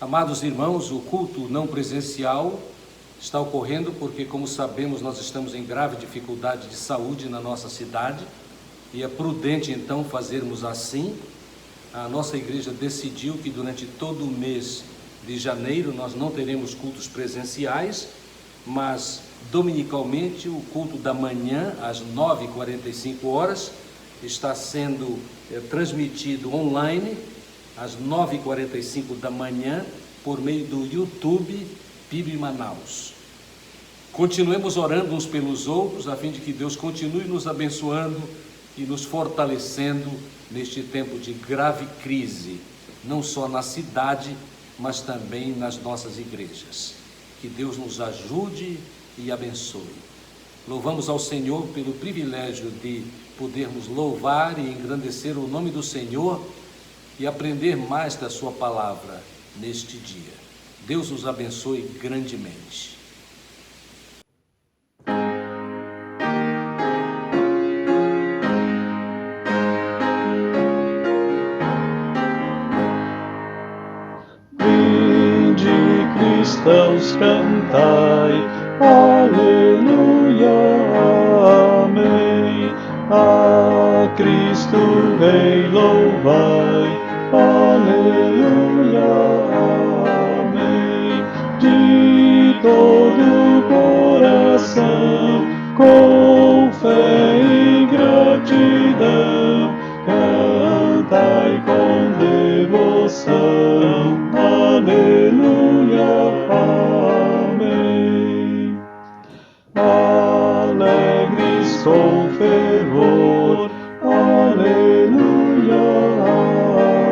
Amados irmãos, o culto não presencial está ocorrendo porque, como sabemos, nós estamos em grave dificuldade de saúde na nossa cidade e é prudente então fazermos assim. A nossa igreja decidiu que durante todo o mês de janeiro nós não teremos cultos presenciais, mas dominicalmente o culto da manhã às 9h45 está sendo transmitido online às 9h45 da manhã, por meio do YouTube PIB Manaus. Continuemos orando uns pelos outros, a fim de que Deus continue nos abençoando e nos fortalecendo neste tempo de grave crise, não só na cidade, mas também nas nossas igrejas. Que Deus nos ajude e abençoe. Louvamos ao Senhor pelo privilégio de podermos louvar e engrandecer o nome do Senhor e aprender mais da sua palavra neste dia. Deus nos abençoe grandemente. Vinde, cristãos, cantai, aleluia, amém. A Cristo Rei louvai, aleluia, amém. De todo o coração, com fé e gratidão, cantai com devoção, aleluia, amém. Alegres com fervor, aleluia,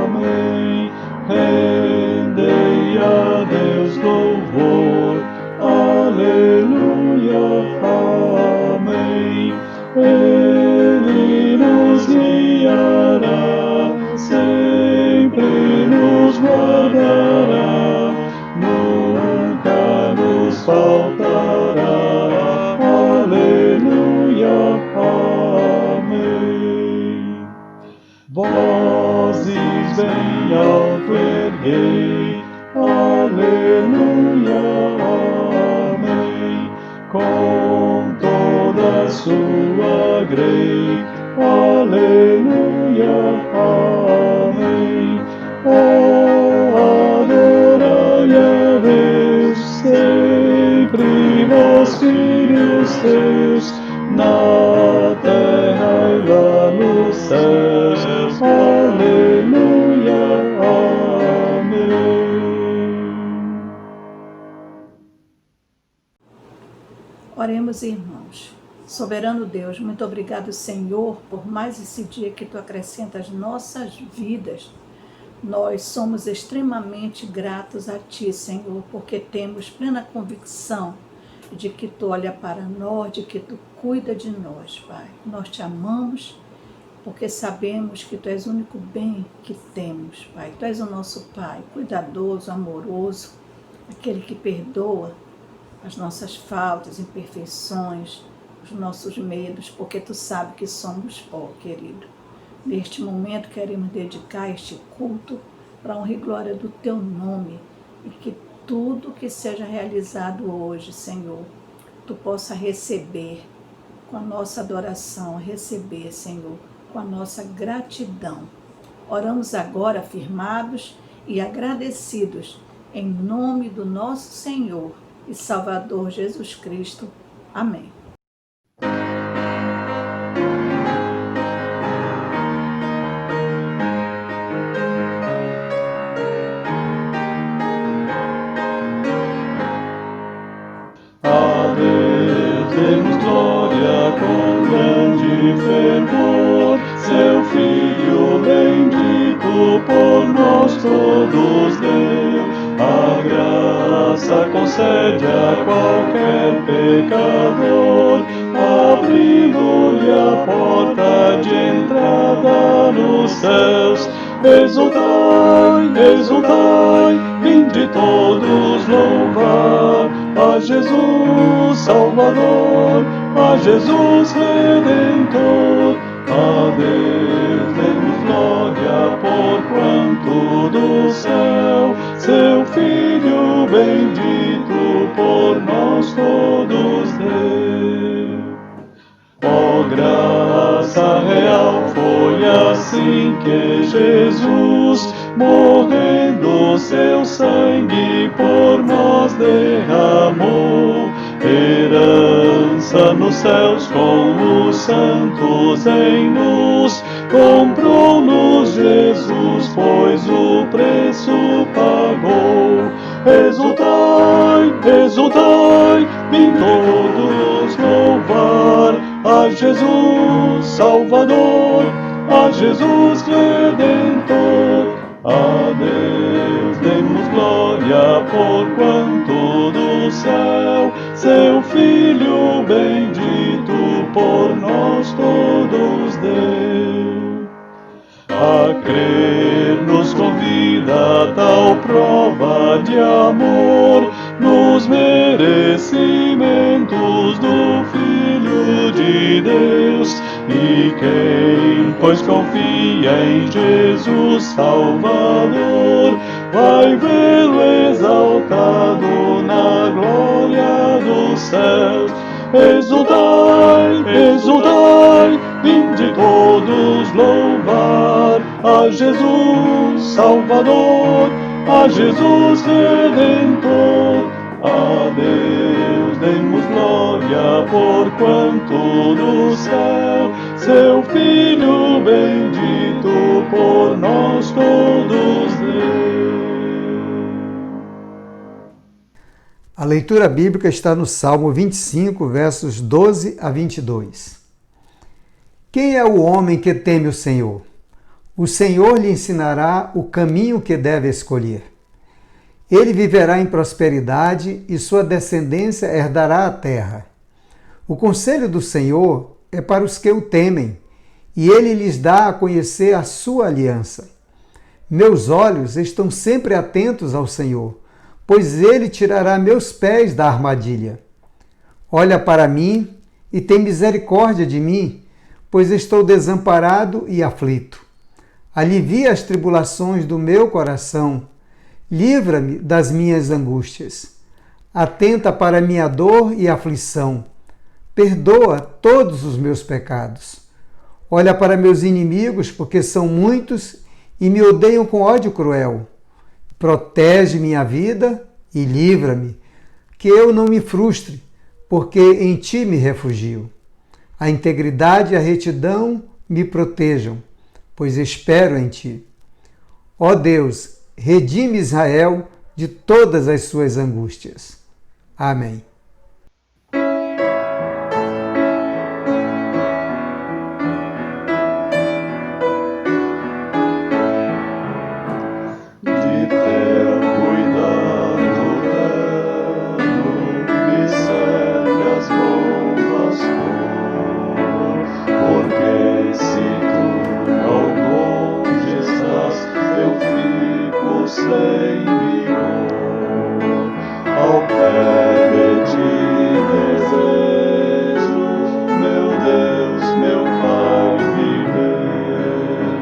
amém. Rendei a Deus louvor, aleluia, amém. Ele nos guiará, sempre nos guardará, nunca nos faltará, aleluia, amém. Vozes bem alto erguei, aleluia, amém. Com toda a sua grei, aleluia, amém. Oh, adorai a Deus, sempre vós filhos teus, na terra e lá nos céus, aleluia, amém. Oremos, irmãos. Soberano Deus, muito obrigado, Senhor, por mais esse dia que Tu acrescentas às nossas vidas. Nós somos extremamente gratos a Ti, Senhor, porque temos plena convicção de que Tu olha para nós, de que Tu cuida de nós, Pai. Nós Te amamos porque sabemos que Tu és o único bem que temos, Pai. Tu és o nosso Pai, cuidadoso, amoroso, aquele que perdoa as nossas faltas, imperfeições, os nossos medos, porque Tu sabe que somos pó, querido. Neste momento queremos dedicar este culto para a honra e glória do Teu nome e que tudo que seja realizado hoje, Senhor, Tu possa receber com a nossa adoração, receber, Senhor, com a nossa gratidão. Oramos agora firmados e agradecidos em nome do nosso Senhor e Salvador Jesus Cristo. Amém. A Deus demos glória com grande fervor, seu Filho bendito por nós todos deu. A graça concede a qualquer pecador, abrindo-lhe a porta de entrada nos céus. Exultai, exultai, vinde todos louvar a Jesus Salvador, a Jesus Redentor. A Deus demos glória, porquanto do céu seu Filho Foi assim que Jesus, morrendo, seu sangue por nós derramou. Herança nos céus com os santos em luz, comprou-nos Jesus, pois o preço pagou. Exultai, exultai, vim todos louvar a Jesus Salvador, a Jesus Redentor. A Deus demos glória, porquanto do céu seu Filho bendito por nós todos deu. A crer nos convida tal prova de amor, nos merecimentos do Filho de Deus. E quem, pois, confia em Jesus Salvador, vai vê-lo exaltado na glória dos céus. Exultai, exultai, vinde todos louvar a Jesus Salvador, a Jesus Redentor. A Deus demos glória, porquanto do céu seu Filho bendito por nós todos deu. A leitura bíblica está no Salmo 25, versos 12 a 22. Quem é o homem que teme o Senhor? O Senhor lhe ensinará o caminho que deve escolher. Ele viverá em prosperidade e sua descendência herdará a terra. O conselho do Senhor é para os que o temem, e ele lhes dá a conhecer a sua aliança. Meus olhos estão sempre atentos ao Senhor, pois ele tirará meus pés da armadilha. Olha para mim e tem misericórdia de mim, pois estou desamparado e aflito. Alivia as tribulações do meu coração, livra-me das minhas angústias. Atenta para minha dor e aflição, perdoa todos os meus pecados. Olha para meus inimigos, porque são muitos e me odeiam com ódio cruel. Protege minha vida e livra-me, que eu não me frustre, porque em ti me refugio. A integridade e a retidão me protejam, pois espero em ti. Ó Deus, redime Israel de todas as suas angústias. Amém. Sem vigor, ao pé de ti desejo, meu Deus, meu Pai, viver,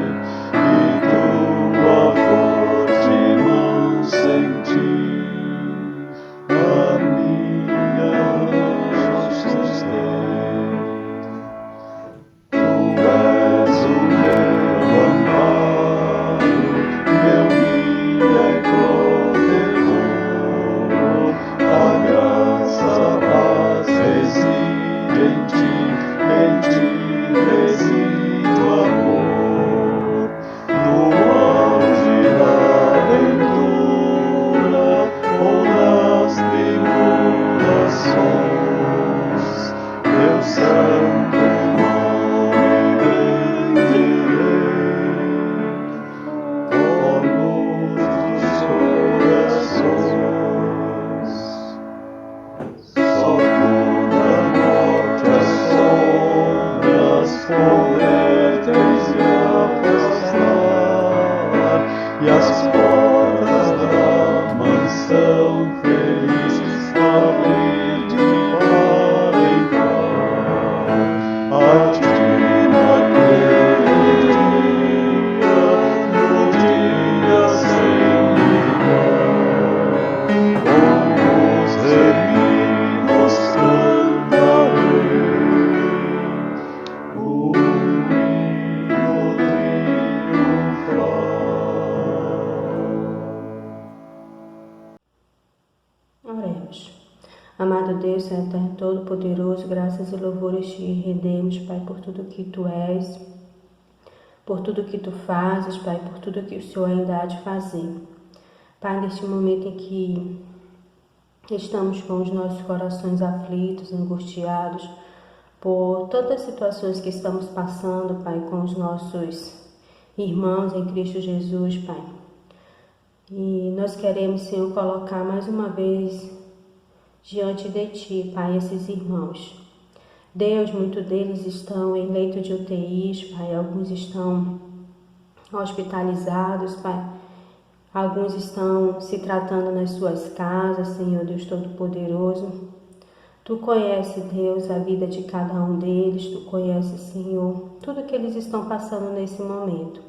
e tua forte mão sentir, a minha sustento. Tu és o meu amparo, meu guia é glória. Amado Deus, Senhor eterno, todo-poderoso, graças e louvores te rendemos, Pai, por tudo que Tu és, por tudo que Tu fazes, Pai, por tudo que o Senhor ainda há de fazer. Pai, neste momento em que estamos com os nossos corações aflitos, angustiados, por todas as situações que estamos passando, Pai, com os nossos irmãos em Cristo Jesus, Pai. E nós queremos, Senhor, colocar mais uma vez diante de Ti, Pai, esses irmãos. Deus, muitos deles estão em leito de UTIs, Pai, alguns estão hospitalizados, Pai. Alguns estão se tratando nas suas casas, Senhor Deus Todo-Poderoso. Tu conheces, Deus, a vida de cada um deles, Tu conheces, Senhor, tudo que eles estão passando nesse momento.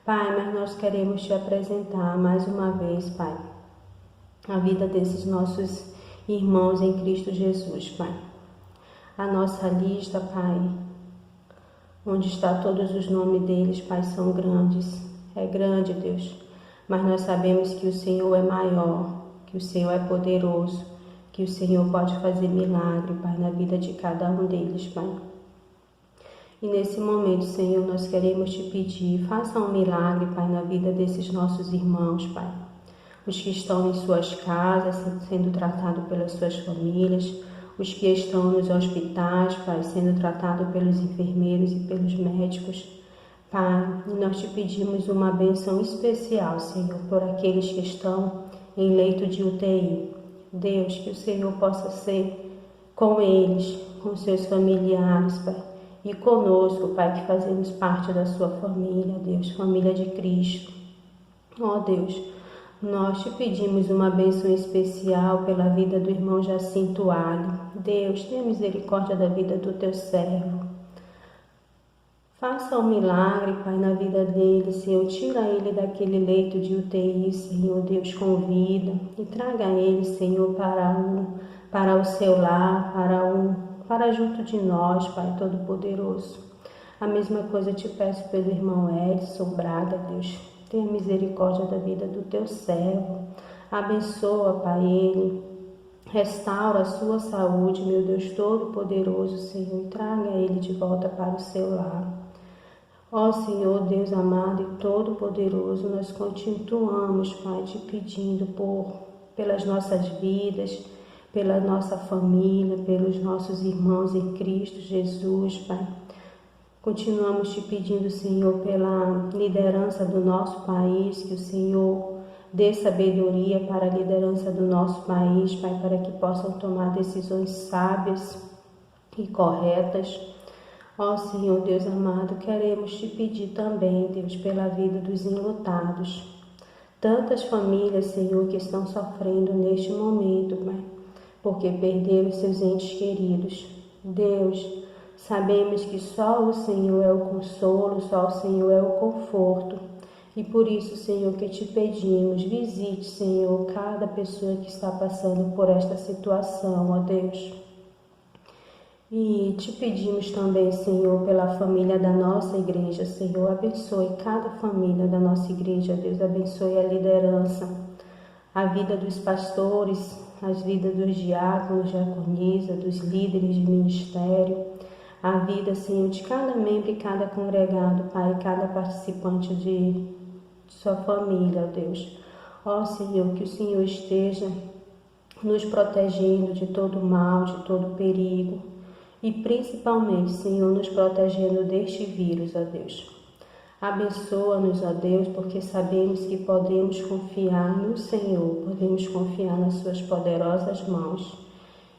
Pai, mas nós queremos Te apresentar mais uma vez, Pai, a vida desses nossos irmãos em Cristo Jesus, Pai. A nossa lista, Pai, onde está todos os nomes deles, Pai, são grandes. É grande, Deus, mas nós sabemos que o Senhor é maior, que o Senhor é poderoso, que o Senhor pode fazer milagre, Pai, na vida de cada um deles, Pai. E nesse momento, Senhor, nós queremos Te pedir, faça um milagre, Pai, na vida desses nossos irmãos, Pai. Os que estão em suas casas, sendo tratados pelas suas famílias, os que estão nos hospitais, Pai, sendo tratados pelos enfermeiros e pelos médicos. Pai, nós Te pedimos uma bênção especial, Senhor, por aqueles que estão em leito de UTI. Deus, que o Senhor possa ser com eles, com seus familiares, Pai, e conosco, Pai, que fazemos parte da sua família, Deus, família de Cristo. Ó Deus, nós Te pedimos uma bênção especial pela vida do irmão Jacinto Ali. Deus, tenha misericórdia da vida do Teu servo. Faça um milagre, Pai, na vida dele, Senhor. Tira ele daquele leito de UTI, Senhor Deus, com vida. E traga ele, Senhor, para o seu lar, para junto de nós, Pai Todo-Poderoso. A mesma coisa Te peço pelo irmão Edson Braga, Deus. Tenha misericórdia da vida do Teu servo. Abençoa, Pai, ele. Restaura a sua saúde, meu Deus Todo-Poderoso, Senhor. E traga ele de volta para o seu lar. Ó Senhor, Deus amado e Todo-Poderoso, nós continuamos, Pai, Te pedindo pelas nossas vidas, pela nossa família, pelos nossos irmãos em Cristo Jesus, Pai. Continuamos Te pedindo, Senhor, pela liderança do nosso país, que o Senhor dê sabedoria para a liderança do nosso país, Pai, para que possam tomar decisões sábias e corretas. Ó Senhor, Deus amado, queremos Te pedir também, Deus, pela vida dos enlutados. Tantas famílias, Senhor, que estão sofrendo neste momento, Pai, porque perderam seus entes queridos. Deus, sabemos que só o Senhor é o consolo, só o Senhor é o conforto. E por isso, Senhor, que Te pedimos, visite, Senhor, cada pessoa que está passando por esta situação, ó Deus. E Te pedimos também, Senhor, pela família da nossa igreja, Senhor, abençoe cada família da nossa igreja, Deus, abençoe a liderança, a vida dos pastores, as vidas dos diáconos, diaconisa, dos líderes de ministério, a vida, Senhor, de cada membro e cada congregado, Pai, cada participante de sua família, Deus. Ó Senhor, que o Senhor esteja nos protegendo de todo mal, de todo perigo, e principalmente, Senhor, nos protegendo deste vírus, ó Deus. Abençoa-nos, ó Deus, porque sabemos que podemos confiar no Senhor, podemos confiar nas Suas poderosas mãos.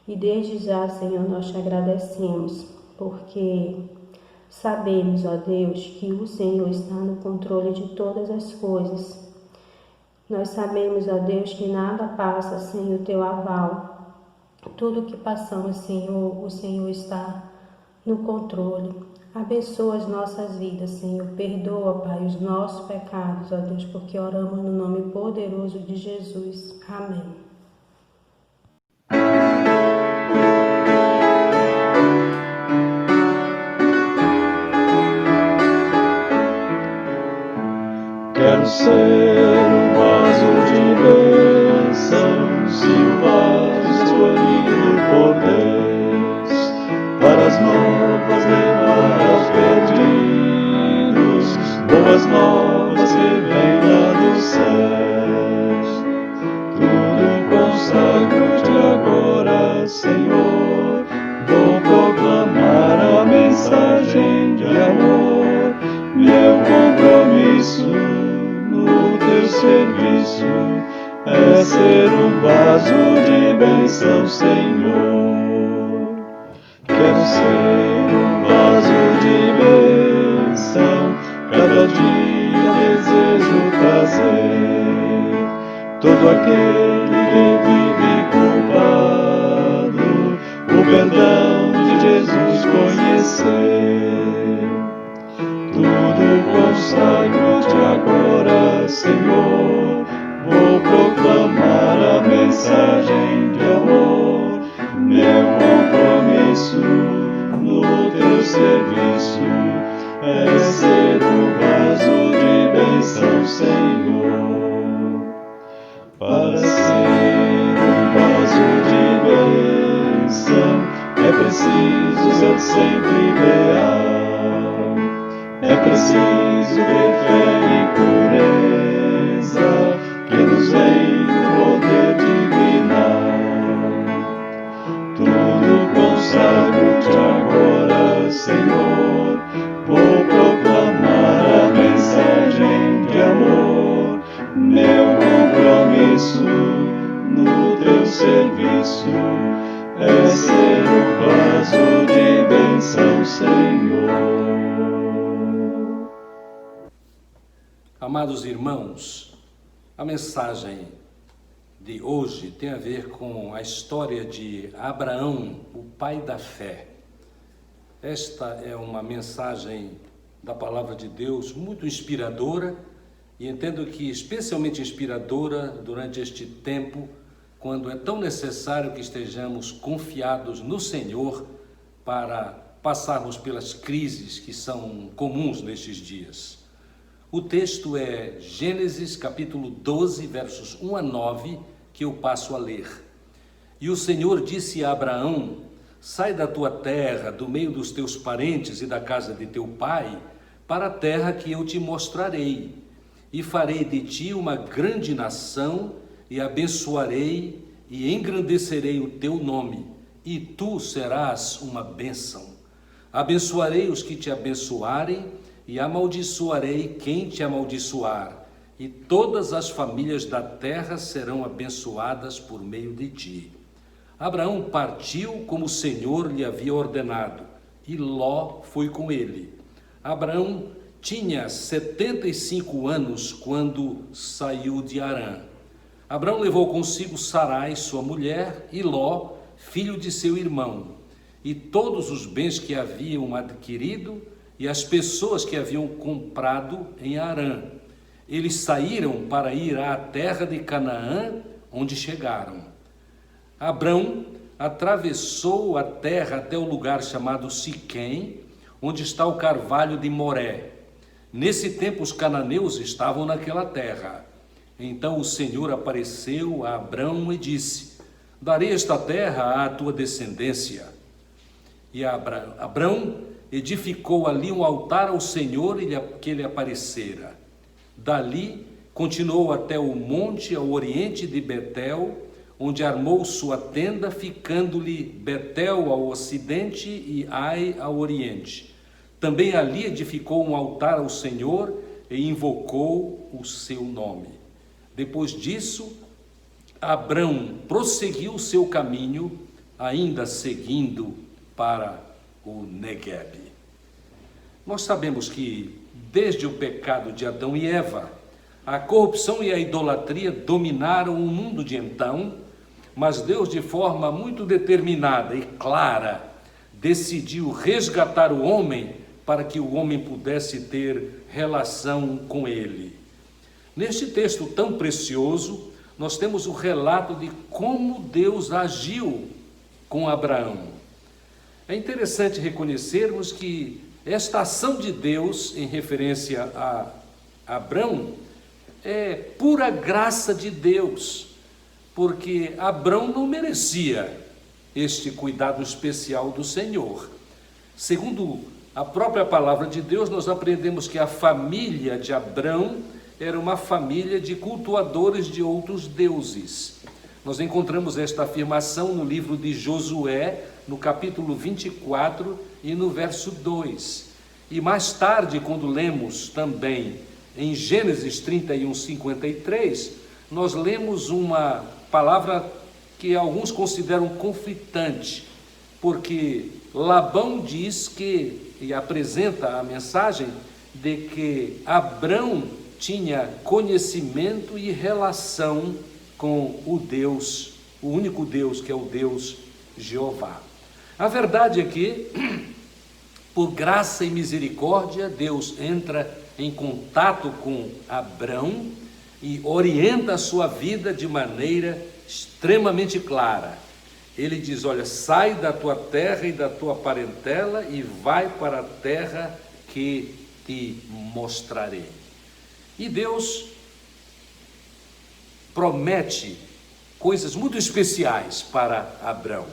E desde já, Senhor, nós Te agradecemos, porque sabemos, ó Deus, que o Senhor está no controle de todas as coisas. Nós sabemos, ó Deus, que nada passa sem o Teu aval. Tudo que passamos, Senhor, o Senhor está no controle. Abençoa as nossas vidas, Senhor. Perdoa, Pai, os nossos pecados, ó Deus, porque oramos no nome poderoso de Jesus. Amém. Quero ser um vaso de bênçãos e um vaso escolhido por Deus, para as novas levar aos perdidos, boas novas que vêm lá dos céus. Tudo consagro-te agora, Senhor, vou proclamar a mensagem de amor, meu compromisso no teu serviço é ser um vaso de bênção, Senhor. Quero ser um vaso de bênção, cada dia desejo trazer todo aquele que vive culpado, o perdão de Jesus conhecer. Tudo consagro-te agora, Senhor, vou proclamar a mensagem de amor, meu compromisso no teu serviço é ser um vaso de bênção, Senhor. Para ser um vaso de bênção é preciso ser sempre leal, é preciso ter fé e pureza que nos vem do poder divinal. Tudo consagro-te agora, Senhor, vou proclamar a mensagem de amor, meu compromisso no teu serviço é ser um vaso de bênção, Senhor. Amados irmãos, a mensagem de hoje tem a ver com a história de Abraão, o pai da fé. Esta é uma mensagem da palavra de Deus muito inspiradora e entendo que especialmente inspiradora durante este tempo, quando é tão necessário que estejamos confiados no Senhor para passarmos pelas crises que são comuns nestes dias. O texto é Gênesis capítulo 12, versos 1 a 9, que eu passo a ler. E o Senhor disse a Abraão: sai da tua terra, do meio dos teus parentes e da casa de teu pai, para a terra que eu te mostrarei. E farei de ti uma grande nação, e abençoarei e engrandecerei o teu nome, e tu serás uma bênção. Abençoarei os que te abençoarem, e amaldiçoarei quem te amaldiçoar, e todas as famílias da terra serão abençoadas por meio de ti. Abraão partiu como o Senhor lhe havia ordenado, e Ló foi com ele. Abraão tinha 75 anos quando saiu de Harã. Abraão levou consigo Sarai, sua mulher, e Ló, filho de seu irmão, e todos os bens que haviam adquirido e as pessoas que haviam comprado em Harã. Eles saíram para ir à terra de Canaã, onde chegaram. Abrão atravessou a terra até o lugar chamado Siquém, onde está o carvalho de Moré. Nesse tempo os cananeus estavam naquela terra. Então o Senhor apareceu a Abrão e disse: darei esta terra à tua descendência. E Abrão edificou ali um altar ao Senhor que lhe aparecera. Dali continuou até o monte ao oriente de Betel, onde armou sua tenda, ficando-lhe Betel ao ocidente e Ai ao oriente. Também ali edificou um altar ao Senhor e invocou o seu nome. Depois disso, Abrão prosseguiu o seu caminho, ainda seguindo para o Negueb. Nós sabemos que, desde o pecado de Adão e Eva, a corrupção e a idolatria dominaram o mundo de então, mas Deus, de forma muito determinada e clara, decidiu resgatar o homem para que o homem pudesse ter relação com ele. Neste texto tão precioso, nós temos o relato de como Deus agiu com Abraão. É interessante reconhecermos que esta ação de Deus em referência a Abrão é pura graça de Deus. porque Abrão não merecia este cuidado especial do Senhor. Segundo a própria palavra de Deus, nós aprendemos que a família de Abrão era uma família de cultuadores de outros deuses. Nós encontramos esta afirmação no livro de Josué, no capítulo 24 e no verso 2. E mais tarde, quando lemos também em Gênesis 31, 53, nós lemos uma palavra que alguns consideram conflitante, porque Labão diz que, e apresenta a mensagem de que Abrão tinha conhecimento e relação com o Deus, o único Deus, que é o Deus Jeová. A verdade é que, por graça e misericórdia, Deus entra em contato com Abrão e orienta a sua vida de maneira extremamente clara. Ele diz: olha, sai da tua terra e da tua parentela e vai para a terra que te mostrarei. E Deus promete coisas muito especiais para Abrão.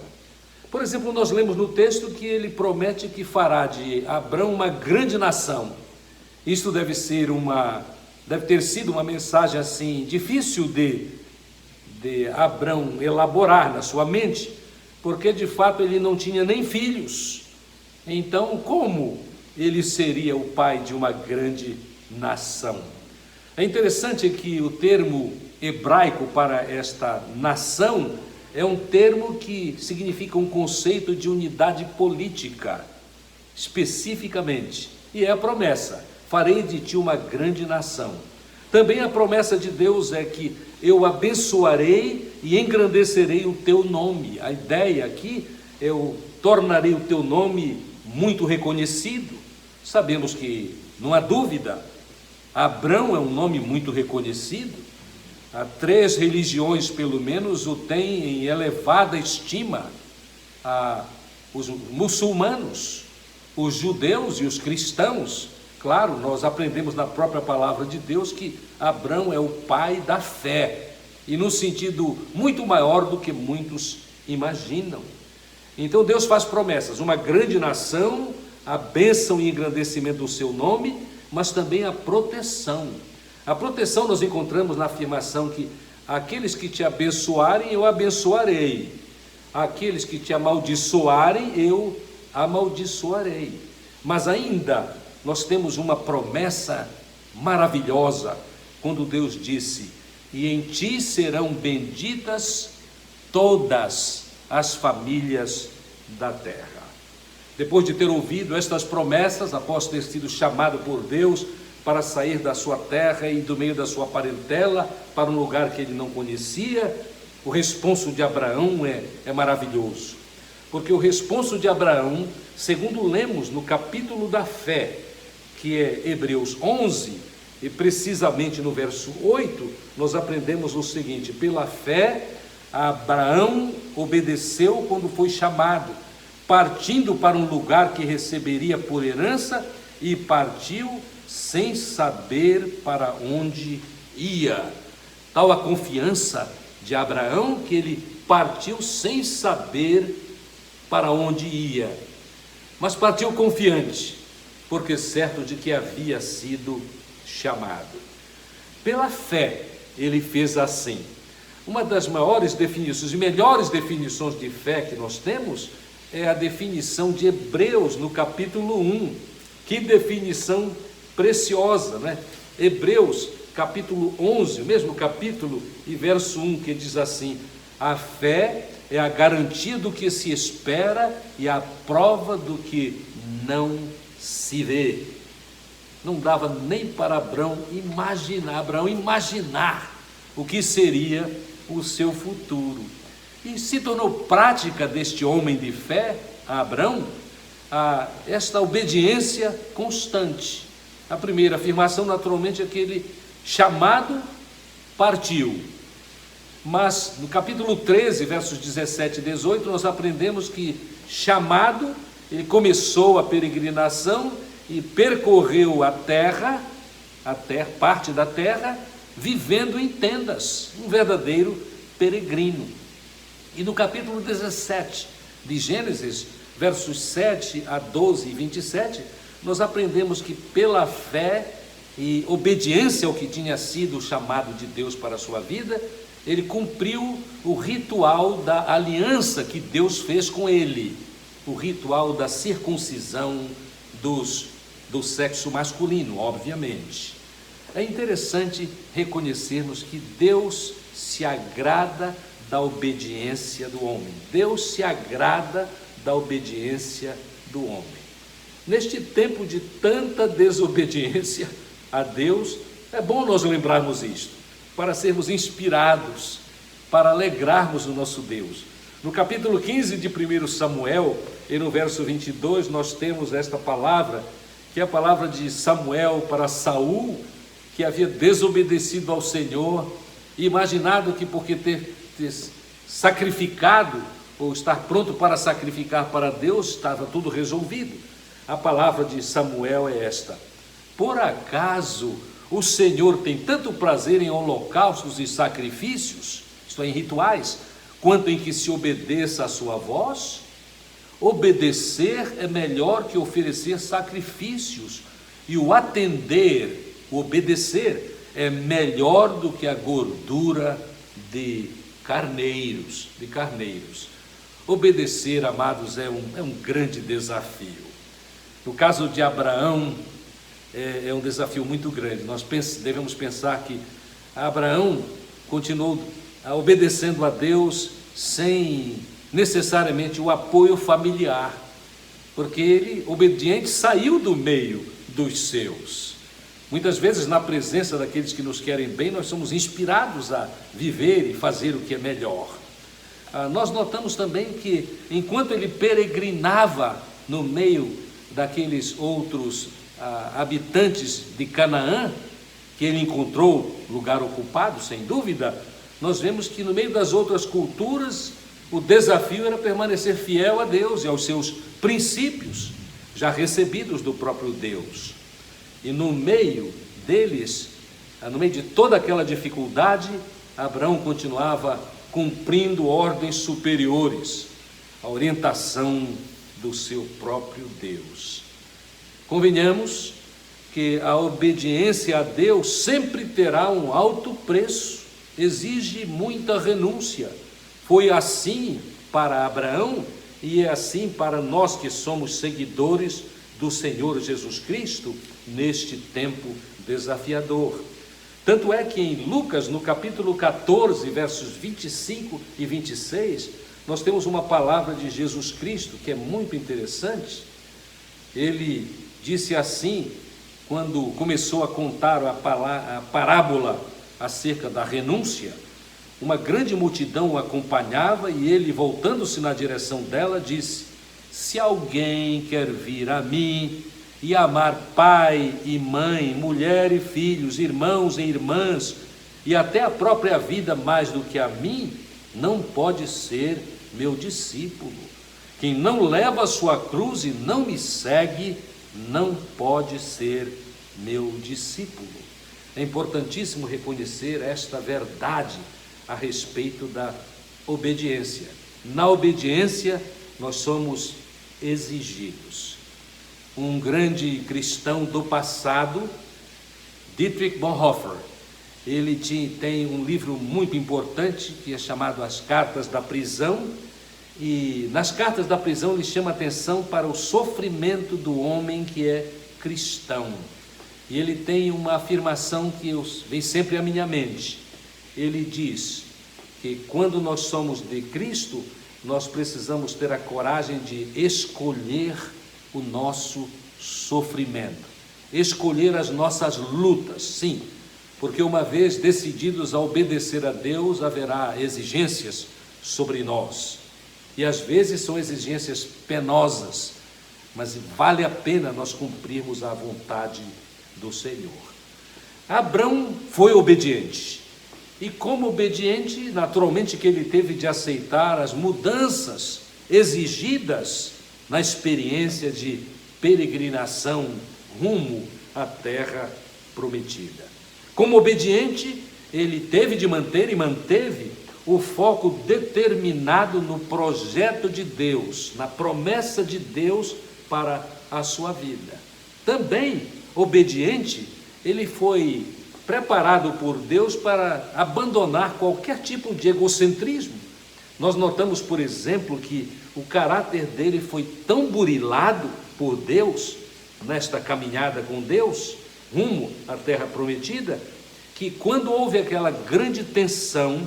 Por exemplo, nós lemos no texto que ele promete que fará de Abrão uma grande nação. Isto deve ter sido uma mensagem assim difícil de Abrão elaborar na sua mente, porque de fato ele não tinha nem filhos. Então, como ele seria o pai de uma grande nação? É interessante que o termo hebraico para esta nação é um termo que significa um conceito de unidade política, especificamente, e é a promessa: farei de ti uma grande nação. Também a promessa de Deus é que eu abençoarei e engrandecerei o teu nome. A ideia aqui é eu tornarei o teu nome muito reconhecido. Sabemos que, não há dúvida, Abrão é um nome muito reconhecido. Há 3 religiões, pelo menos, o têm em elevada estima: os muçulmanos, os judeus e os cristãos. Claro, nós aprendemos na própria palavra de Deus que Abrão é o pai da fé, e no sentido muito maior do que muitos imaginam. Então Deus faz promessas: uma grande nação, a bênção e engrandecimento do seu nome, mas também a proteção. A proteção nós encontramos na afirmação que aqueles que te abençoarem, eu abençoarei. Aqueles que te amaldiçoarem, eu amaldiçoarei. Mas ainda nós temos uma promessa maravilhosa, quando Deus disse: e em ti serão benditas todas as famílias da terra. Depois de ter ouvido estas promessas, após ter sido chamado por Deus para sair da sua terra e do meio da sua parentela para um lugar que ele não conhecia, o responso de Abraão é maravilhoso. Porque o responso de Abraão, segundo lemos no capítulo da fé, que é Hebreus 11, e precisamente no verso 8, nós aprendemos o seguinte: pela fé, Abraão obedeceu quando foi chamado, partindo para um lugar que receberia por herança, e partiu sem saber para onde ia. Tal a confiança de Abraão que ele partiu sem saber para onde ia, mas partiu confiante, porque certo de que havia sido chamado. Pela fé ele fez assim. Uma das maiores definições e melhores definições de fé que nós temos é a definição de Hebreus no capítulo 1. Que definição preciosa, né? Hebreus capítulo 11, o mesmo capítulo e verso 1, que diz assim: a fé é a garantia do que se espera e a prova do que não se vê. Não dava nem para Abraão imaginar o que seria o seu futuro. E se tornou prática deste homem de fé, Abraão, esta obediência constante. A primeira afirmação, naturalmente, é que ele, chamado, partiu. Mas no capítulo 13, versos 17 e 18, nós aprendemos que, chamado, ele começou a peregrinação e percorreu a terra, parte da terra, vivendo em tendas, um verdadeiro peregrino. E no capítulo 17 de Gênesis, versos 7 a 12 e 27, nós aprendemos que pela fé e obediência ao que tinha sido o chamado de Deus para a sua vida, ele cumpriu o ritual da aliança que Deus fez com ele, o ritual da circuncisão do sexo masculino, obviamente. É interessante reconhecermos que Deus se agrada da obediência do homem. Deus se agrada da obediência do homem. Neste tempo de tanta desobediência a Deus, é bom nós lembrarmos isto, para sermos inspirados, para alegrarmos o nosso Deus. No capítulo 15 de 1 Samuel, e no verso 22, nós temos esta palavra, que é a palavra de Samuel para Saul, que havia desobedecido ao Senhor, e imaginado que porque ter sacrificado, ou estar pronto para sacrificar para Deus, estava tudo resolvido. A palavra de Samuel é esta: por acaso o Senhor tem tanto prazer em holocaustos e sacrifícios, isto é, em rituais, quanto em que se obedeça a sua voz? Obedecer é melhor que oferecer sacrifícios, e o atender, o obedecer, é melhor do que a gordura de carneiros. Obedecer, amados, é um grande desafio. No caso de Abraão, é um desafio muito grande. Nós devemos pensar que Abraão continuou obedecendo a Deus sem necessariamente o apoio familiar, porque ele, obediente, saiu do meio dos seus. Muitas vezes, na presença daqueles que nos querem bem, nós somos inspirados a viver e fazer o que é melhor. Nós notamos também que, enquanto ele peregrinava no meio daqueles outros habitantes de Canaã, que ele encontrou lugar ocupado, sem dúvida, nós vemos que no meio das outras culturas, o desafio era permanecer fiel a Deus e aos seus princípios, já recebidos do próprio Deus. E no meio deles, no meio de toda aquela dificuldade, Abraão continuava cumprindo ordens superiores, a orientação do seu próprio Deus. Convenhamos que a obediência a Deus sempre terá um alto preço, exige muita renúncia. Foi assim para Abraão e é assim para nós que somos seguidores do Senhor Jesus Cristo neste tempo desafiador. Tanto é que em Lucas, no capítulo 14, versos 25 e 26, nós temos uma palavra de Jesus Cristo que é muito interessante. Ele disse assim, quando começou a contar a parábola acerca da renúncia, uma grande multidão o acompanhava e ele, voltando-se na direção dela, disse: se alguém quer vir a mim e amar pai e mãe, mulher e filhos, irmãos e irmãs, e até a própria vida mais do que a mim, não pode ser meu discípulo. Quem não leva a sua cruz e não me segue, não pode ser meu discípulo. É importantíssimo reconhecer esta verdade a respeito da obediência. Na obediência, nós somos exigidos. Um grande cristão do passado, Dietrich Bonhoeffer, ele tem um livro muito importante que é chamado As Cartas da Prisão, e nas Cartas da Prisão ele chama atenção para o sofrimento do homem que é cristão. E ele tem uma afirmação que vem sempre à minha mente. Ele diz que quando nós somos de Cristo, nós precisamos ter a coragem de escolher o nosso sofrimento, escolher as nossas lutas, sim, porque uma vez decididos a obedecer a Deus, haverá exigências sobre nós, e às vezes são exigências penosas, mas vale a pena nós cumprirmos a vontade do Senhor. Abraão foi obediente, e como obediente, naturalmente que ele teve de aceitar as mudanças exigidas na experiência de peregrinação rumo à terra prometida. Como obediente, ele teve de manter e manteve o foco determinado no projeto de Deus, na promessa de Deus para a sua vida. Também, obediente, ele foi preparado por Deus para abandonar qualquer tipo de egocentrismo. Nós notamos, por exemplo, que o caráter dele foi tão burilado por Deus, nesta caminhada com Deus, rumo à terra prometida, que quando houve aquela grande tensão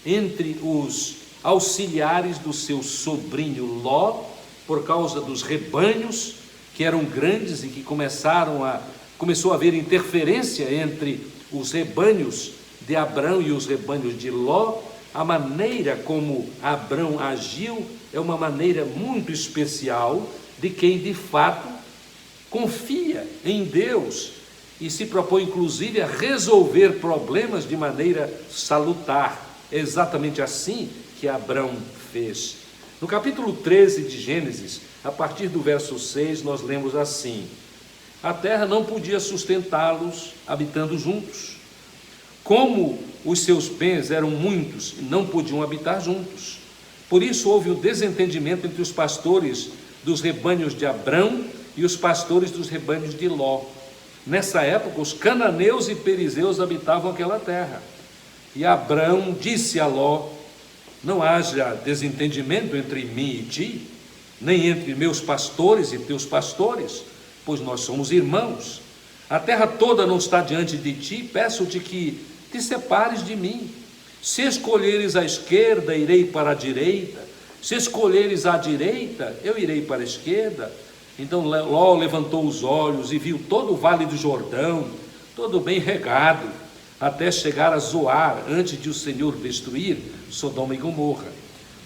entre os auxiliares do seu sobrinho Ló, por causa dos rebanhos que eram grandes e que começou a haver interferência entre os rebanhos de Abrão e os rebanhos de Ló, a maneira como Abrão agiu é uma maneira muito especial de quem de fato confia em Deus e se propõe inclusive a resolver problemas de maneira salutar. É exatamente assim que Abrão fez. No capítulo 13 de Gênesis, a partir do verso 6, nós lemos assim: a terra não podia sustentá-los habitando juntos. Como os seus bens eram muitos e não podiam habitar juntos. Por isso houve um desentendimento entre os pastores dos rebanhos de Abrão e os pastores dos rebanhos de Ló. Nessa época, os cananeus e perizeus habitavam aquela terra. E Abrão disse a Ló: não haja desentendimento entre mim e ti, nem entre meus pastores e teus pastores, pois nós somos irmãos. A terra toda não está diante de ti, peço-te que te separes de mim. Se escolheres a esquerda, irei para a direita. Se escolheres a direita, eu irei para a esquerda. Então Ló levantou os olhos e viu todo o vale do Jordão, todo bem regado, até chegar a Zoar, antes de o Senhor destruir Sodoma e Gomorra,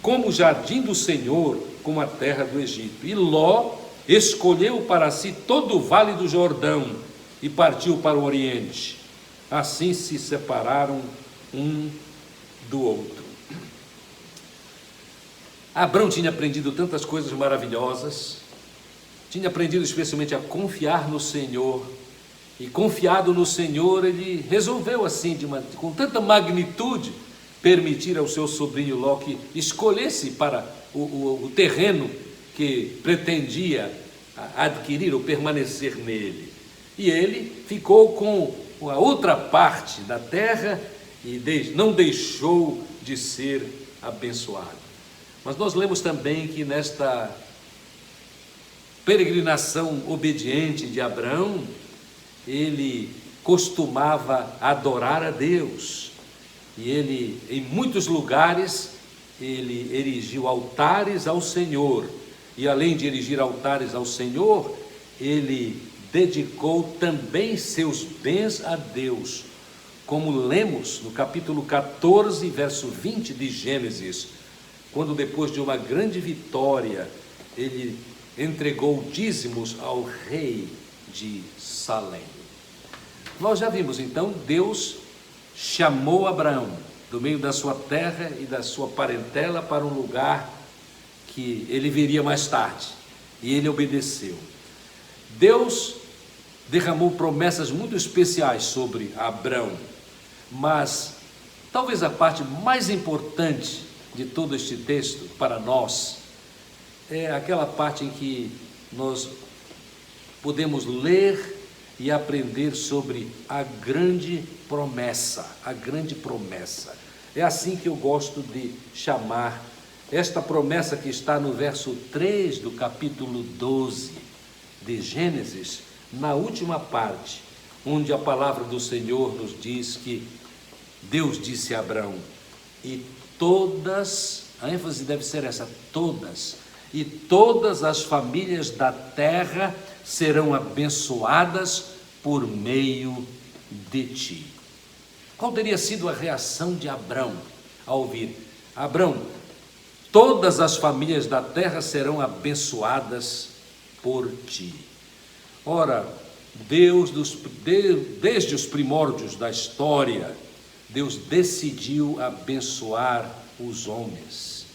como o jardim do Senhor, como a terra do Egito. E Ló escolheu para si todo o vale do Jordão e partiu para o Oriente. Assim se separaram um do outro. Abrão tinha aprendido tantas coisas maravilhosas, tinha aprendido especialmente a confiar no Senhor, e confiado no Senhor, ele resolveu assim, com tanta magnitude, permitir ao seu sobrinho Ló que escolhesse para o terreno que pretendia adquirir ou permanecer nele. E ele ficou com a outra parte da terra e não deixou de ser abençoado. Mas nós lemos também que nesta peregrinação obediente de Abrão, ele costumava adorar a Deus. E ele, em muitos lugares, ele erigiu altares ao Senhor. E além de erigir altares ao Senhor, ele dedicou também seus bens a Deus, como lemos no capítulo 14, verso 20 de Gênesis, quando depois de uma grande vitória, ele entregou dízimos ao rei de Salém. Nós já vimos então, Deus chamou Abraão do meio da sua terra e da sua parentela para um lugar que ele viria mais tarde, e ele obedeceu. Deus derramou promessas muito especiais sobre Abrão, mas talvez a parte mais importante de todo este texto para nós é aquela parte em que nós podemos ler e aprender sobre a grande promessa, a grande promessa. É assim que eu gosto de chamar esta promessa que está no verso 3 do capítulo 12 de Gênesis, na última parte, onde a palavra do Senhor nos diz que Deus disse a Abrão: e todas, a ênfase deve ser essa, todas, e todas as famílias da terra serão abençoadas por meio de ti. Qual teria sido a reação de Abrão ao ouvir: Abrão, todas as famílias da terra serão abençoadas por ti? Ora, Deus, desde os primórdios da história, Deus decidiu abençoar os homens.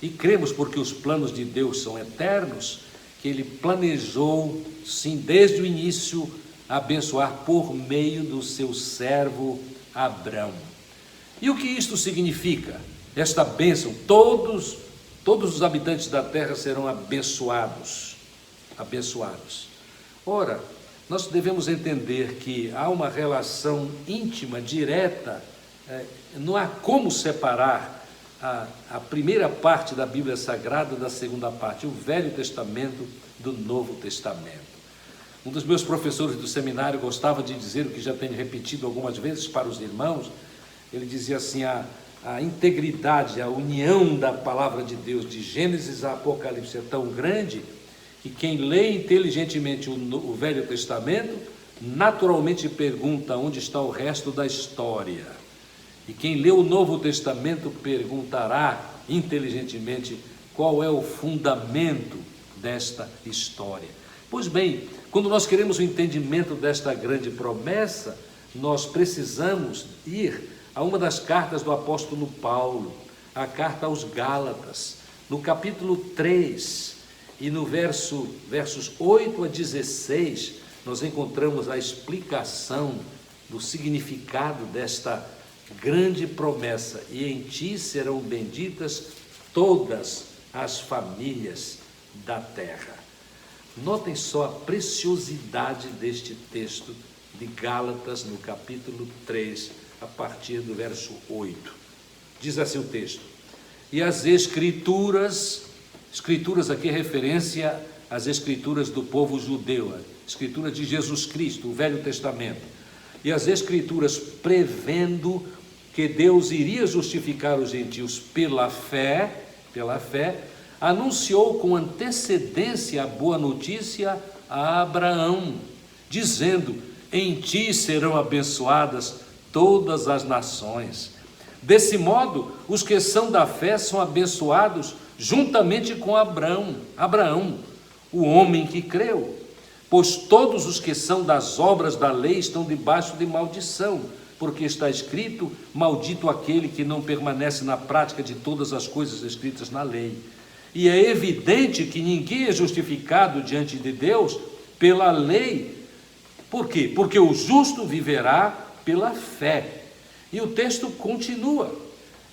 E cremos, porque os planos de Deus são eternos, que Ele planejou, sim, desde o início, abençoar por meio do seu servo Abrão. E o que isto significa? esta bênção, todos os habitantes da terra serão abençoados. Ora, nós devemos entender que há uma relação íntima, direta, não há como separar a primeira parte da Bíblia Sagrada da segunda parte, o Velho Testamento do Novo Testamento. Um dos meus professores do seminário gostava de dizer, o que já tenho repetido algumas vezes para os irmãos, ele dizia assim, a integridade, a união da palavra de Deus, de Gênesis a Apocalipse, é tão grande que quem lê inteligentemente o Velho Testamento, naturalmente pergunta onde está o resto da história. E quem lê o Novo Testamento perguntará inteligentemente qual é o fundamento desta história. Pois bem, quando nós queremos o entendimento desta grande promessa, nós precisamos ir a uma das cartas do apóstolo Paulo, a carta aos Gálatas, no capítulo 3, e no versos 8 a 16, nós encontramos a explicação do significado desta grande promessa: e em ti serão benditas todas as famílias da terra. Notem só a preciosidade deste texto de Gálatas, no capítulo 3, a partir do verso 8. Diz assim o texto: e as escrituras aqui é referência às escrituras do povo judeu, a escritura de Jesus Cristo, o Velho Testamento. E as escrituras, prevendo que Deus iria justificar os gentios pela fé, anunciou com antecedência a boa notícia a Abraão, dizendo: em ti serão abençoadas todas as nações. Desse modo, os que são da fé são abençoados juntamente com Abraão, o homem que creu. Pois todos os que são das obras da lei estão debaixo de maldição, porque está escrito: maldito aquele que não permanece na prática de todas as coisas escritas na lei. E é evidente que ninguém é justificado diante de Deus pela lei. Por quê? Porque o justo viverá pela fé. E o texto continua,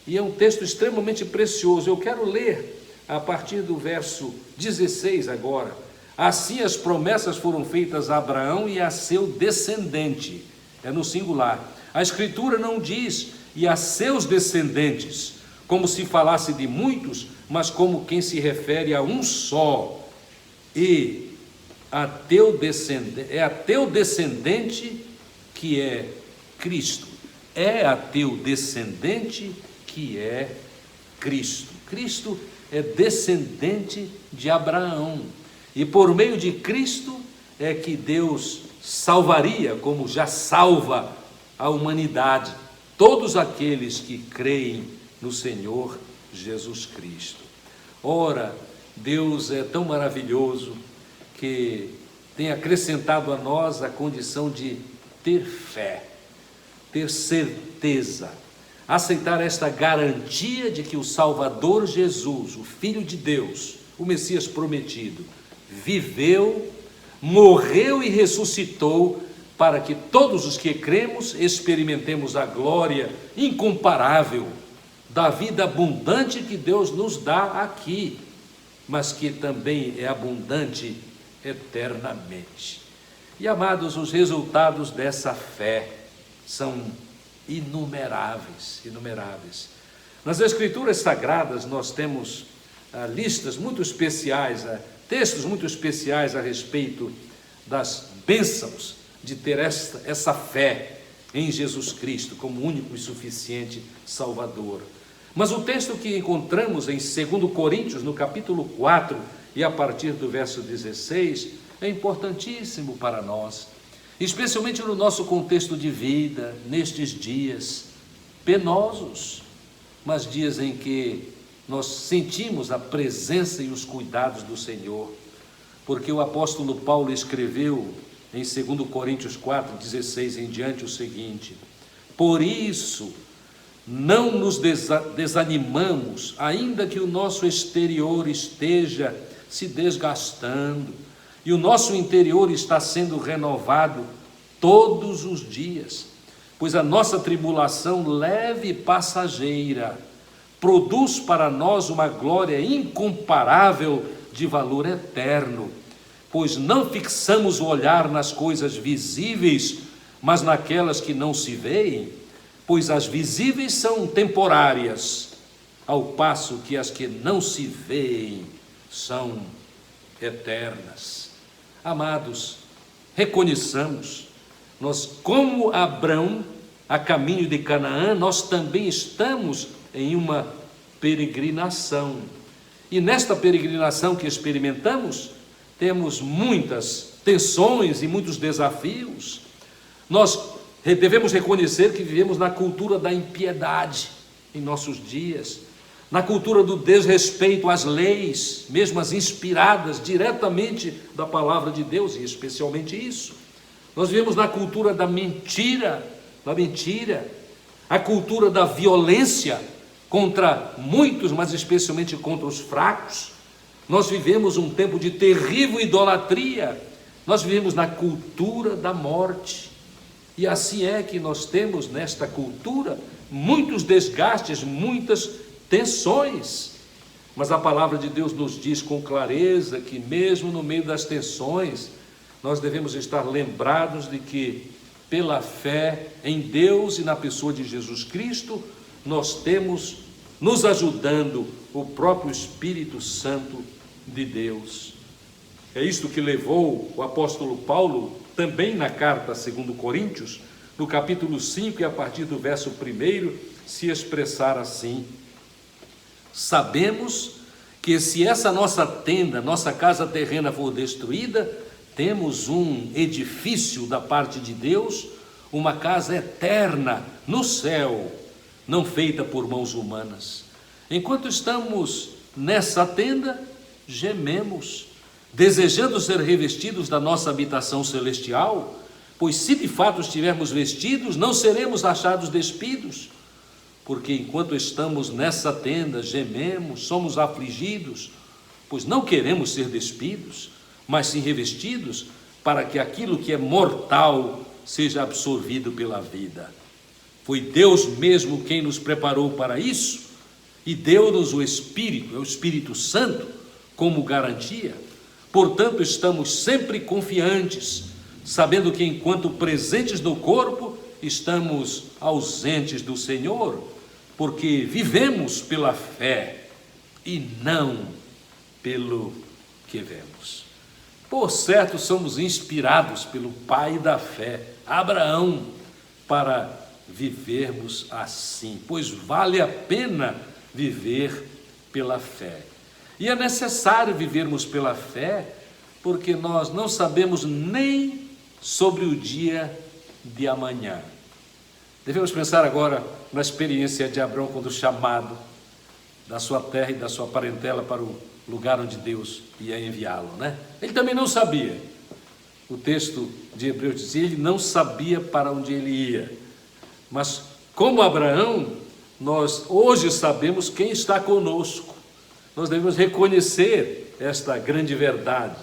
e é um texto extremamente precioso. Eu quero ler a partir do verso 16 agora. Assim as promessas foram feitas a Abraão e a seu descendente. É no singular. A Escritura não diz e a seus descendentes, como se falasse de muitos, mas como quem se refere a um só. E a teu descendente que é Cristo. É a teu descendente que é Cristo. Cristo é descendente de Abraão. E por meio de Cristo é que Deus salvaria, como já salva a humanidade, todos aqueles que creem no Senhor Jesus Cristo. Ora, Deus é tão maravilhoso que tem acrescentado a nós a condição de ter fé, ter certeza, aceitar esta garantia de que o Salvador Jesus, o Filho de Deus, o Messias prometido, viveu, morreu e ressuscitou para que todos os que cremos experimentemos a glória incomparável da vida abundante que Deus nos dá aqui, mas que também é abundante eternamente. E, amados, os resultados dessa fé são inumeráveis. Nas Escrituras Sagradas nós temos listas muito especiais, textos muito especiais a respeito das bênçãos de ter essa fé em Jesus Cristo como único e suficiente Salvador. Mas o texto que encontramos em 2 Coríntios, no capítulo 4, e a partir do verso 16, é importantíssimo para nós, especialmente no nosso contexto de vida, nestes dias penosos, mas dias em que nós sentimos a presença e os cuidados do Senhor, porque o apóstolo Paulo escreveu em 2 Coríntios 4, 16 em diante o seguinte: por isso não nos desanimamos, ainda que o nosso exterior esteja se desgastando e o nosso interior está sendo renovado todos os dias, pois a nossa tribulação leve e passageira produz para nós uma glória incomparável de valor eterno, pois não fixamos o olhar nas coisas visíveis, mas naquelas que não se veem, pois as visíveis são temporárias, ao passo que as que não se veem são eternas. Amados, reconheçamos, nós como Abrão, a caminho de Canaã, nós também estamos em uma peregrinação. E nesta peregrinação que experimentamos, temos muitas tensões e muitos desafios. Nós devemos reconhecer que vivemos na cultura da impiedade em nossos dias, na cultura do desrespeito às leis, mesmo as inspiradas diretamente da palavra de Deus, e especialmente isso. Nós vivemos na cultura da mentira, a cultura da violência contra muitos, mas especialmente contra os fracos. Nós vivemos um tempo de terrível idolatria, nós vivemos na cultura da morte. E assim é que nós temos nesta cultura muitos desgastes, muitas tensões. Mas a palavra de Deus nos diz com clareza que mesmo no meio das tensões, nós devemos estar lembrados de que pela fé em Deus e na pessoa de Jesus Cristo, nós temos nos ajudando o próprio Espírito Santo de Deus. É isto que levou o apóstolo Paulo, também na carta segundo Coríntios, no capítulo 5 e a partir do verso 1, se expressar assim: sabemos que se essa nossa tenda, nossa casa terrena for destruída, temos um edifício da parte de Deus, uma casa eterna no céu, não feita por mãos humanas. Enquanto estamos nessa tenda, gememos, desejando ser revestidos da nossa habitação celestial, pois se de fato estivermos vestidos, não seremos achados despidos, porque enquanto estamos nessa tenda, gememos, somos afligidos, pois não queremos ser despidos, mas sim revestidos, para que aquilo que é mortal seja absorvido pela vida. Foi Deus mesmo quem nos preparou para isso, e deu-nos o Espírito, é o Espírito Santo, como garantia. Portanto, estamos sempre confiantes, sabendo que enquanto presentes no corpo, estamos ausentes do Senhor, porque vivemos pela fé e não pelo que vemos. Por certo, somos inspirados pelo pai da fé, Abraão, para vivermos assim, pois vale a pena viver pela fé. E é necessário vivermos pela fé, porque nós não sabemos nem sobre o dia de amanhã. Devemos pensar agora na experiência de Abraão quando chamado da sua terra e da sua parentela para o lugar onde Deus ia enviá-lo, né? Ele também não sabia. O texto de Hebreus dizia, ele não sabia para onde ele ia. Mas como Abraão, nós hoje sabemos quem está conosco. Nós devemos reconhecer esta grande verdade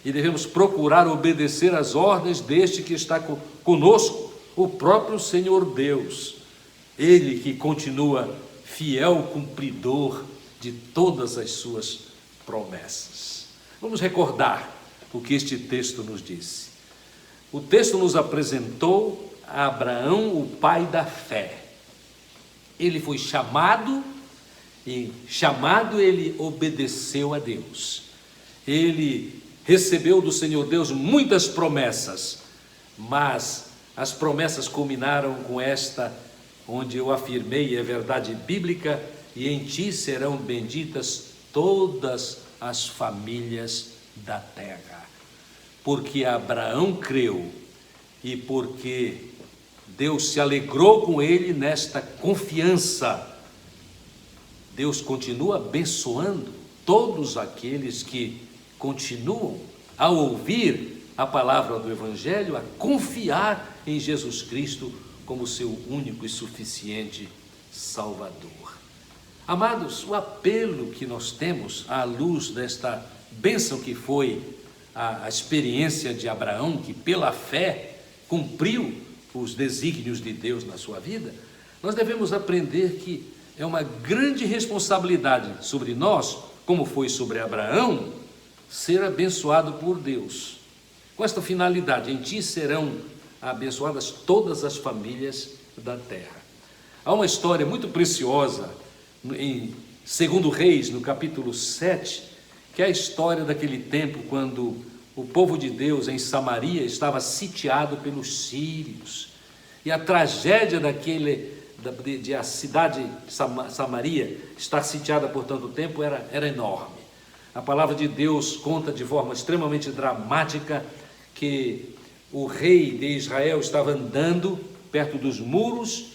e devemos procurar obedecer às ordens deste que está conosco, o próprio Senhor Deus. Ele que continua fiel cumpridor de todas as suas promessas. Vamos recordar o que este texto nos disse. O texto nos apresentou a Abraão, o pai da fé. Ele foi chamado, e chamado ele obedeceu a Deus. Ele recebeu do Senhor Deus muitas promessas, mas as promessas culminaram com esta, onde eu afirmei, é verdade bíblica, e em ti serão benditas todas as famílias da terra. Porque Abraão creu e porque Deus se alegrou com ele nesta confiança, Deus continua abençoando todos aqueles que continuam a ouvir a palavra do Evangelho, a confiar em Jesus Cristo como seu único e suficiente Salvador. Amados, o apelo que nós temos à luz desta bênção que foi a experiência de Abraão, que pela fé cumpriu os desígnios de Deus na sua vida, nós devemos aprender que é uma grande responsabilidade sobre nós, como foi sobre Abraão, ser abençoado por Deus. Com esta finalidade, em ti serão abençoadas todas as famílias da terra. Há uma história muito preciosa em 2 Reis, no capítulo 7, que é a história daquele tempo quando o povo de Deus em Samaria estava sitiado pelos sírios. E a tragédia de a cidade de Samaria estar sitiada por tanto tempo era enorme. A palavra de Deus conta de forma extremamente dramática que o rei de Israel estava andando perto dos muros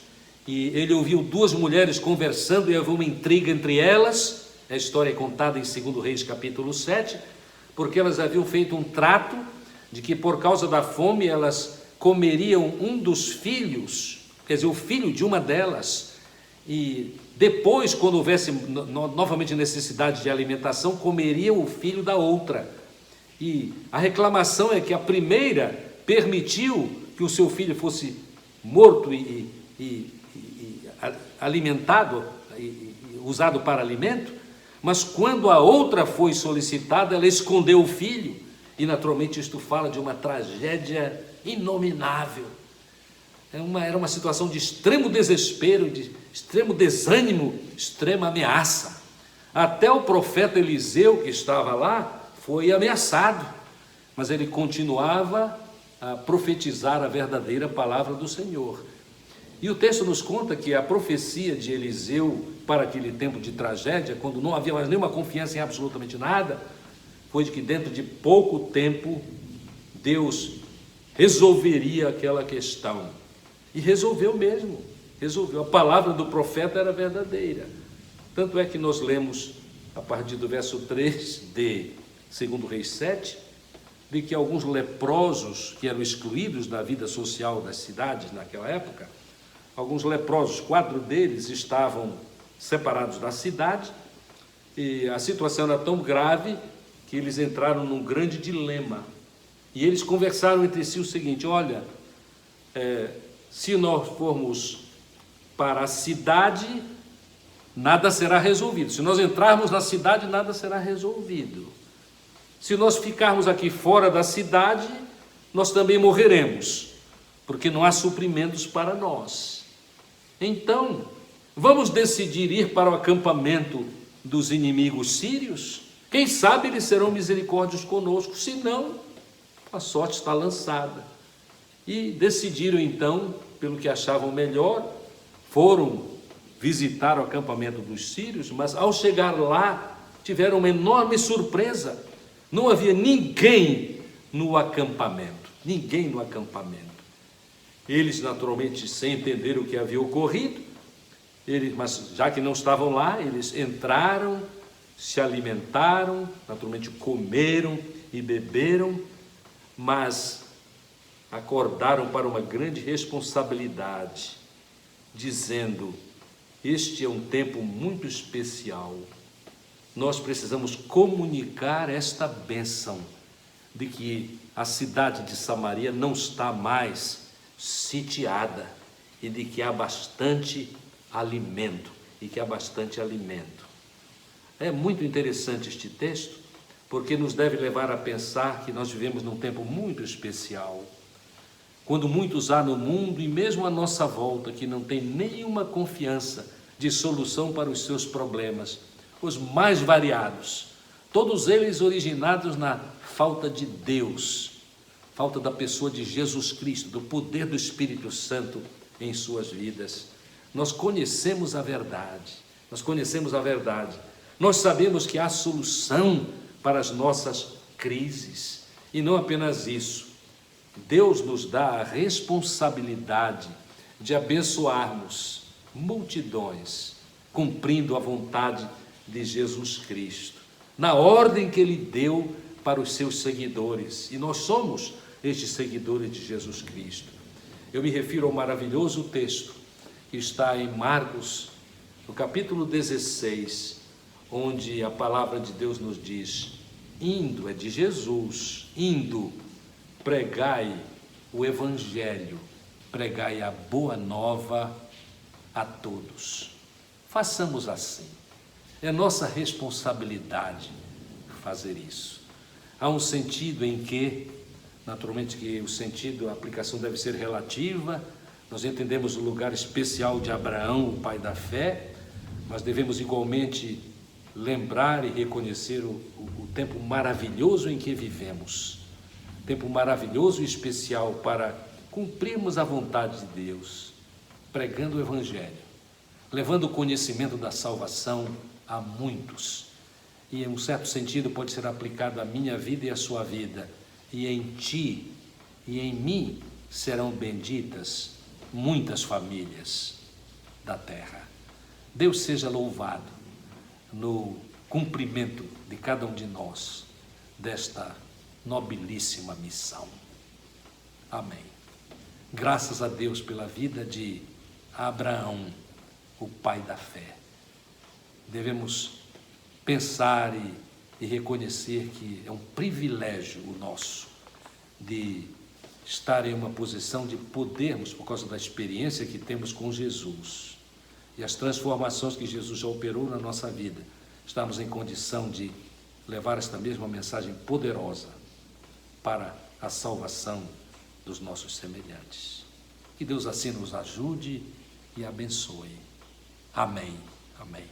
e ele ouviu duas mulheres conversando e havia uma intriga entre elas. A história é contada em 2 Reis capítulo 7, porque elas haviam feito um trato de que por causa da fome elas comeriam um dos filhos, quer dizer, o filho de uma delas, e depois, quando houvesse novamente necessidade de alimentação, comeriam o filho da outra. E a reclamação é que a primeira permitiu que o seu filho fosse morto e alimentado, usado para alimento, mas quando a outra foi solicitada, ela escondeu o filho, e naturalmente isto fala de uma tragédia inominável. Era uma situação de extremo desespero, de extremo desânimo, extrema ameaça. Até o profeta Eliseu, que estava lá, foi ameaçado, mas ele continuava a profetizar a verdadeira palavra do Senhor. E o texto nos conta que a profecia de Eliseu para aquele tempo de tragédia, quando não havia mais nenhuma confiança em absolutamente nada, foi de que dentro de pouco tempo Deus resolveria aquela questão. E resolveu mesmo, resolveu. A palavra do profeta era verdadeira. Tanto é que nós lemos, a partir do verso 3 de 2 Reis 7, de que alguns leprosos que eram excluídos da vida social das cidades naquela época, alguns leprosos, 4 deles estavam separados da cidade, e a situação era tão grave que eles entraram num grande dilema. E eles conversaram entre si o seguinte: olha, se nós formos para a cidade, nada será resolvido. Se nós entrarmos na cidade, nada será resolvido. Se nós ficarmos aqui fora da cidade, nós também morreremos, porque não há suprimentos para nós. Então, vamos decidir ir para o acampamento dos inimigos sírios? Quem sabe eles serão misericórdios conosco, se não, a sorte está lançada. E decidiram então, pelo que achavam melhor, foram visitar o acampamento dos sírios, mas ao chegar lá, tiveram uma enorme surpresa. Não havia ninguém no acampamento, ninguém no acampamento. Eles, naturalmente, sem entender o que havia ocorrido, mas já que não estavam lá, eles entraram, se alimentaram, naturalmente comeram e beberam, mas acordaram para uma grande responsabilidade, dizendo: este é um tempo muito especial. Nós precisamos comunicar esta bênção de que a cidade de Samaria não está mais sitiada e de que há bastante alimento, É muito interessante este texto, porque nos deve levar a pensar que nós vivemos num tempo muito especial, quando muitos há no mundo e mesmo à nossa volta que não tem nenhuma confiança de solução para os seus problemas, os mais variados, todos eles originados na falta de Deus, falta da pessoa de Jesus Cristo, do poder do Espírito Santo em suas vidas. Nós conhecemos a verdade, nós sabemos que há solução para as nossas crises, e não apenas isso, Deus nos dá a responsabilidade de abençoarmos multidões, cumprindo a vontade de Jesus Cristo, na ordem que Ele deu para os seus seguidores, e nós somos estes seguidores de Jesus Cristo. Eu me refiro ao maravilhoso texto que está em Marcos, no capítulo 16, onde a palavra de Deus nos diz: indo, é de Jesus, indo, pregai o Evangelho, pregai a boa nova a todos. Façamos assim. É nossa responsabilidade fazer isso. Há um sentido em que, naturalmente que o sentido, a aplicação deve ser relativa. Nós entendemos o lugar especial de Abraão, o pai da fé, mas devemos igualmente lembrar e reconhecer o tempo maravilhoso em que vivemos. Tempo maravilhoso e especial para cumprirmos a vontade de Deus, pregando o Evangelho, levando o conhecimento da salvação a muitos. E em um certo sentido pode ser aplicado à minha vida e à sua vida. E em ti e em mim serão benditas muitas famílias da terra. Deus seja louvado no cumprimento de cada um de nós desta nobilíssima missão. Amém. Graças a Deus pela vida de Abraão, o pai da fé. Devemos pensar e reconhecer que é um privilégio o nosso de estar em uma posição de podermos, por causa da experiência que temos com Jesus e as transformações que Jesus já operou na nossa vida, estamos em condição de levar esta mesma mensagem poderosa para a salvação dos nossos semelhantes. Que Deus assim nos ajude e abençoe. Amém. Amém.